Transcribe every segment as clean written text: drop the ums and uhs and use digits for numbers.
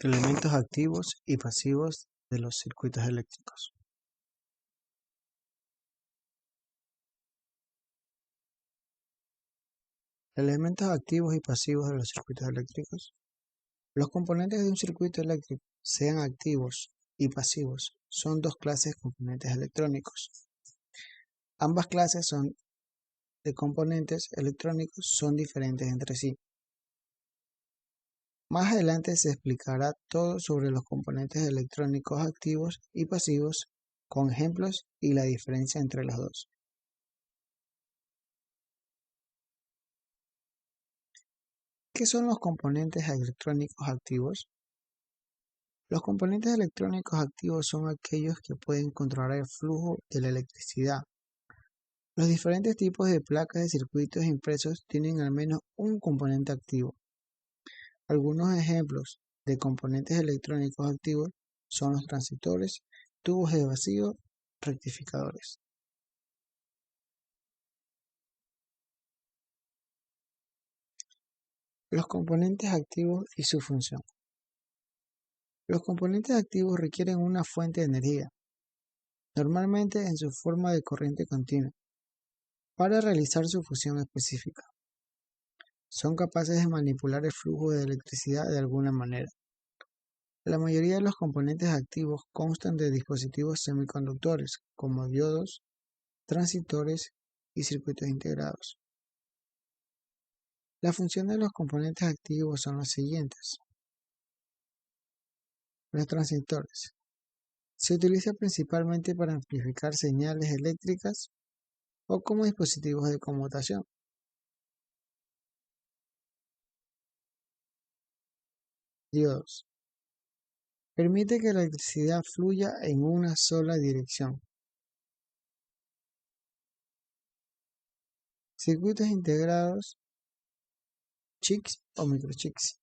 Elementos activos y pasivos de los circuitos eléctricos. Elementos activos y pasivos de los circuitos eléctricos. Los componentes de un circuito eléctrico, sean activos y pasivos, son dos clases de componentes electrónicos. Ambas clases de componentes electrónicos son diferentes entre sí. Más adelante se explicará todo sobre los componentes electrónicos activos y pasivos con ejemplos y la diferencia entre los dos. ¿Qué son los componentes electrónicos activos? Los componentes electrónicos activos son aquellos que pueden controlar el flujo de la electricidad. Los diferentes tipos de placas de circuitos impresos tienen al menos un componente activo. Algunos ejemplos de componentes electrónicos activos son los transistores, tubos de vacío, rectificadores. Los componentes activos y su función. Los componentes activos requieren una fuente de energía, normalmente en su forma de corriente continua, para realizar su función específica. Son capaces de manipular el flujo de electricidad de alguna manera. La mayoría de los componentes activos constan de dispositivos semiconductores, como diodos, transistores y circuitos integrados. La función de los componentes activos son las siguientes. Los transistores. Se utiliza principalmente para amplificar señales eléctricas o como dispositivos de conmutación. Diodos. Permite que la electricidad fluya en una sola dirección. Circuitos integrados, chips o microchips.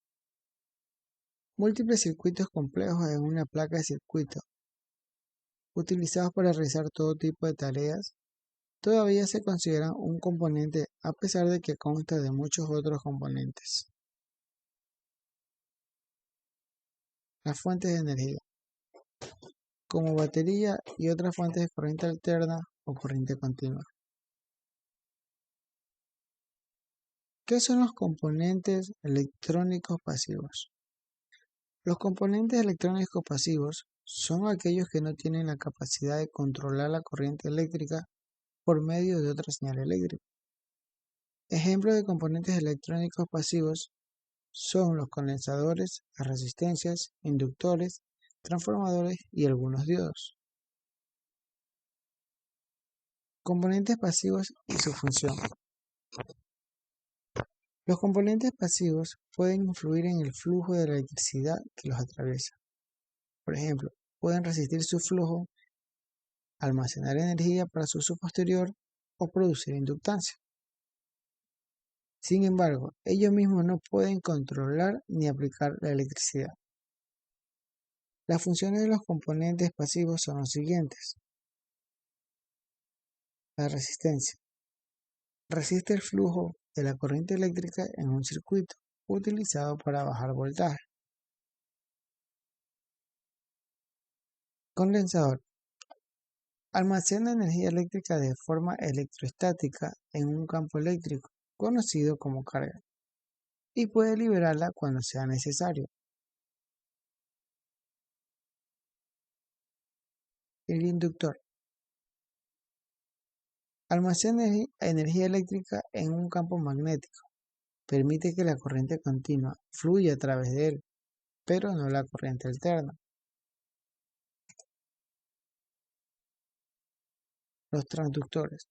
Múltiples circuitos complejos en una placa de circuito, utilizados para realizar todo tipo de tareas, todavía se consideran un componente a pesar de que consta de muchos otros componentes. Las fuentes de energía, como batería y otras fuentes de corriente alterna o corriente continua. ¿Qué son los componentes electrónicos pasivos? Los componentes electrónicos pasivos son aquellos que no tienen la capacidad de controlar la corriente eléctrica por medio de otra señal eléctrica. Ejemplos de componentes electrónicos pasivos son los condensadores, las resistencias, inductores, transformadores y algunos diodos. Componentes pasivos y su función. Los componentes pasivos pueden influir en el flujo de la electricidad que los atraviesa. Por ejemplo, pueden resistir su flujo, almacenar energía para su uso posterior o producir inductancia. Sin embargo, ellos mismos no pueden controlar ni aplicar la electricidad. Las funciones de los componentes pasivos son las siguientes. La resistencia. Resiste el flujo de la corriente eléctrica en un circuito utilizado para bajar voltaje. Condensador. Almacena energía eléctrica de forma electroestática en un campo eléctrico, conocido como carga, y puede liberarla cuando sea necesario. El inductor. Almacena energía eléctrica en un campo magnético. Permite que la corriente continua fluya a través de él, pero no la corriente alterna. Los transductores.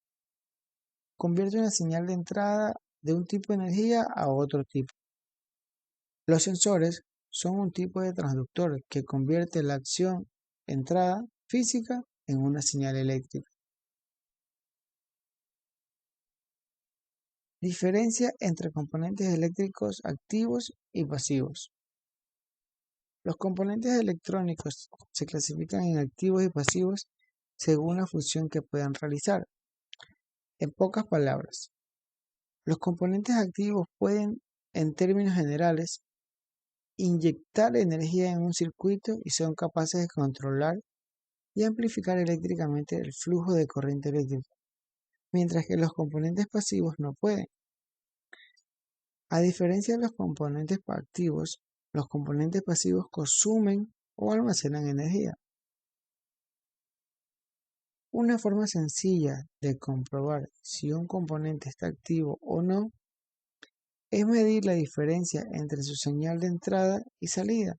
Convierte una señal de entrada de un tipo de energía a otro tipo. Los sensores son un tipo de transductor que convierte la acción entrada física en una señal eléctrica. Diferencia entre componentes eléctricos activos y pasivos. Los componentes electrónicos se clasifican en activos y pasivos según la función que puedan realizar. En pocas palabras, los componentes activos pueden, en términos generales, inyectar energía en un circuito y son capaces de controlar y amplificar eléctricamente el flujo de corriente eléctrica, mientras que los componentes pasivos no pueden. A diferencia de los componentes activos, los componentes pasivos consumen o almacenan energía. Una forma sencilla de comprobar si un componente está activo o no es medir la diferencia entre su señal de entrada y salida.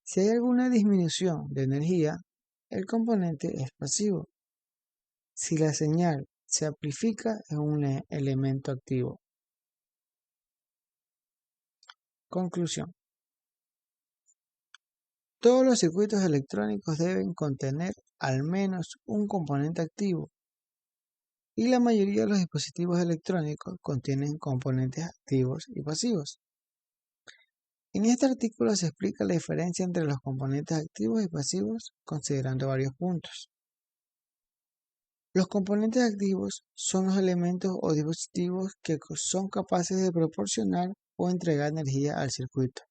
Si hay alguna disminución de energía, el componente es pasivo. Si la señal se amplifica, es un elemento activo. Conclusión. Todos los circuitos electrónicos deben contener al menos un componente activo y la mayoría de los dispositivos electrónicos contienen componentes activos y pasivos. En este artículo se explica la diferencia entre los componentes activos y pasivos considerando varios puntos. Los componentes activos son los elementos o dispositivos que son capaces de proporcionar o entregar energía al circuito.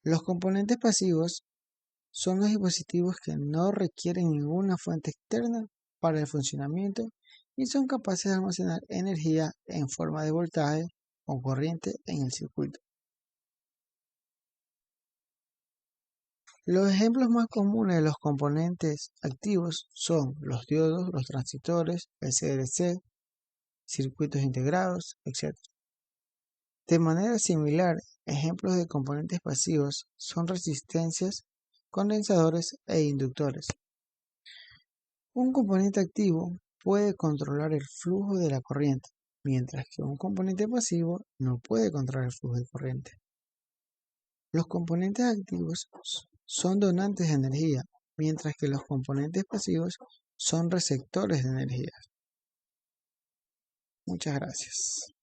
Los componentes pasivos son los dispositivos que no requieren ninguna fuente externa para el funcionamiento y son capaces de almacenar energía en forma de voltaje o corriente en el circuito. Los ejemplos más comunes de los componentes activos son los diodos, los transistores, el CDC, circuitos integrados, etc. De manera similar, ejemplos de componentes pasivos son resistencias, condensadores e inductores. Un componente activo puede controlar el flujo de la corriente, mientras que un componente pasivo no puede controlar el flujo de corriente. Los componentes activos son donantes de energía, mientras que los componentes pasivos son receptores de energía. Muchas gracias.